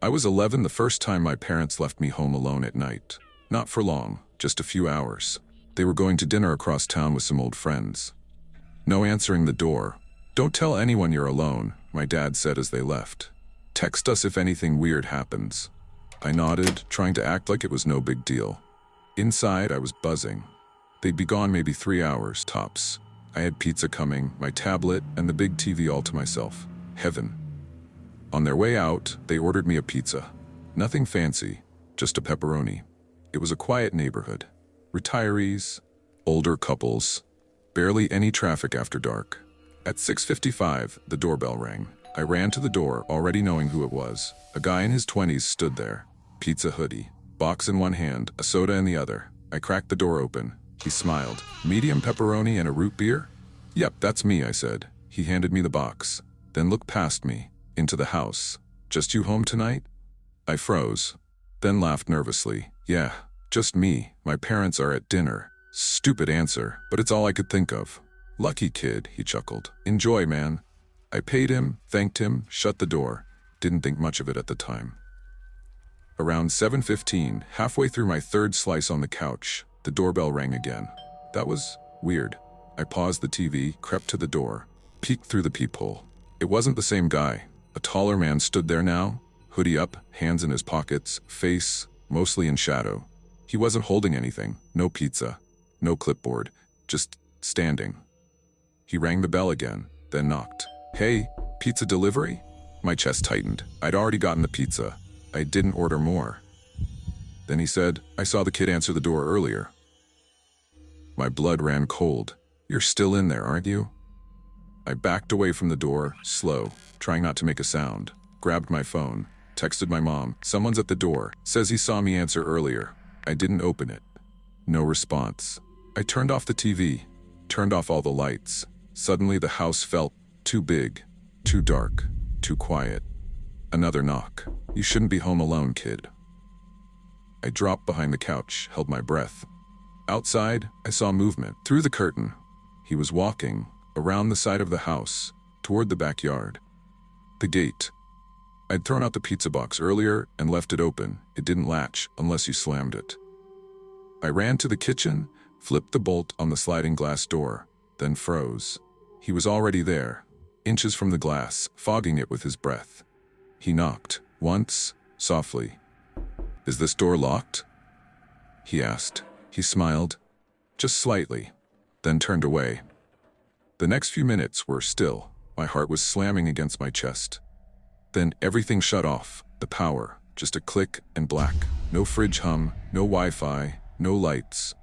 I was 11 the first time my parents left me home alone at night. Not for long, just a few hours. They were going to dinner across town with some old friends. No answering the door. "Don't tell anyone you're alone," my dad said as they left. "Text us if anything weird happens." I nodded, trying to act like it was no big deal. Inside, I was buzzing. They'd be gone maybe 3 hours, tops. I had pizza coming, my tablet, and the big TV all to myself. Heaven. On their way out, they ordered me a pizza. Nothing fancy, just a pepperoni. It was a quiet neighborhood. Retirees, older couples, barely any traffic after dark. At 6:55, the doorbell rang. I ran to the door, already knowing who it was. A guy in his 20s stood there. Pizza hoodie. Box in one hand, a soda in the other. I cracked the door open. He smiled. "Medium pepperoni and a root beer?" "Yep, that's me," I said. He handed me the box, then looked past me, into the house. "Just you home tonight?" I froze, then laughed nervously. "Yeah, just me. My parents are at dinner." Stupid answer, but it's all I could think of. "Lucky kid," he chuckled. "Enjoy, man." I paid him, thanked him, shut the door. Didn't think much of it at the time. Around 7:15, halfway through my third slice on the couch, the doorbell rang again. That was weird. I paused the TV, crept to the door, peeked through the peephole. It wasn't the same guy. A taller man stood there now, hoodie up, hands in his pockets, face mostly in shadow. He wasn't holding anything, no pizza, no clipboard, just standing. He rang the bell again, then knocked. "Hey, pizza delivery?" My chest tightened. I'd already gotten the pizza. I didn't order more. Then he said, "I saw the kid answer the door earlier." My blood ran cold. "You're still in there, aren't you?" I backed away from the door, slow, trying not to make a sound. Grabbed my phone, texted my mom. "Someone's at the door. Says he saw me answer earlier." I didn't open it. No response. I turned off the TV, turned off all the lights. Suddenly the house felt too big, too dark, too quiet. Another knock. "You shouldn't be home alone, kid." I dropped behind the couch, held my breath. Outside, I saw movement. Through the curtain. He was walking, around the side of the house, toward the backyard. The gate. I'd thrown out the pizza box earlier and left it open. It didn't latch unless you slammed it. I ran to the kitchen, flipped the bolt on the sliding glass door, then froze. He was already there, inches from the glass, fogging it with his breath. He knocked, once, softly. "Is this door locked?" he asked. He smiled, just slightly, then turned away. The next few minutes were still. My heart was slamming against my chest. Then everything shut off, the power, just a click and black. No fridge hum, no Wi-Fi, no lights.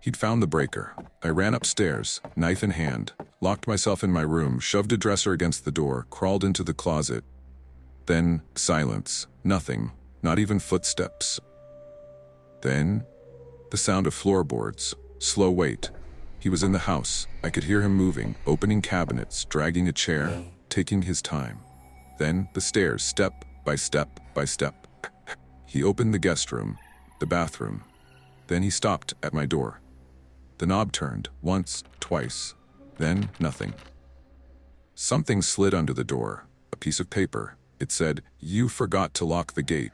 He'd found the breaker. I ran upstairs, knife in hand, locked myself in my room, shoved a dresser against the door, crawled into the closet. Then, silence. Nothing. Not even footsteps. Then, the sound of floorboards. Slow wait. He was in the house. I could hear him moving, opening cabinets, dragging a chair, taking his time. Then, the stairs, step by step by step. He opened the guest room, the bathroom. Then he stopped at my door. The knob turned, once, twice. Then, nothing. Something slid under the door, a piece of paper. It said, "You forgot to lock the gate."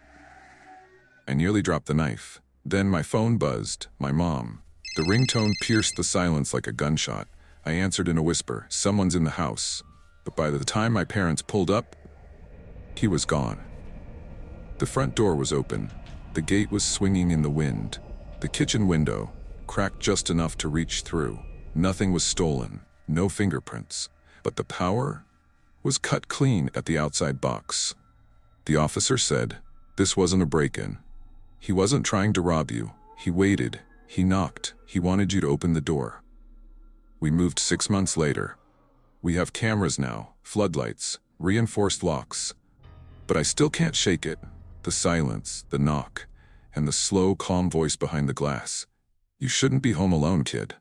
I nearly dropped the knife. Then my phone buzzed, my mom. The ringtone pierced the silence like a gunshot. I answered in a whisper, "Someone's in the house." But by the time my parents pulled up, he was gone. The front door was open. The gate was swinging in the wind. The kitchen window, cracked just enough to reach through. Nothing was stolen, no fingerprints. But the power was cut clean at the outside box. The officer said, "This wasn't a break-in. He wasn't trying to rob you. He waited. He knocked. He wanted you to open the door." We moved 6 months later. We have cameras now, floodlights, reinforced locks. But I still can't shake it. The silence, the knock, and the slow, calm voice behind the glass. "You shouldn't be home alone, kid."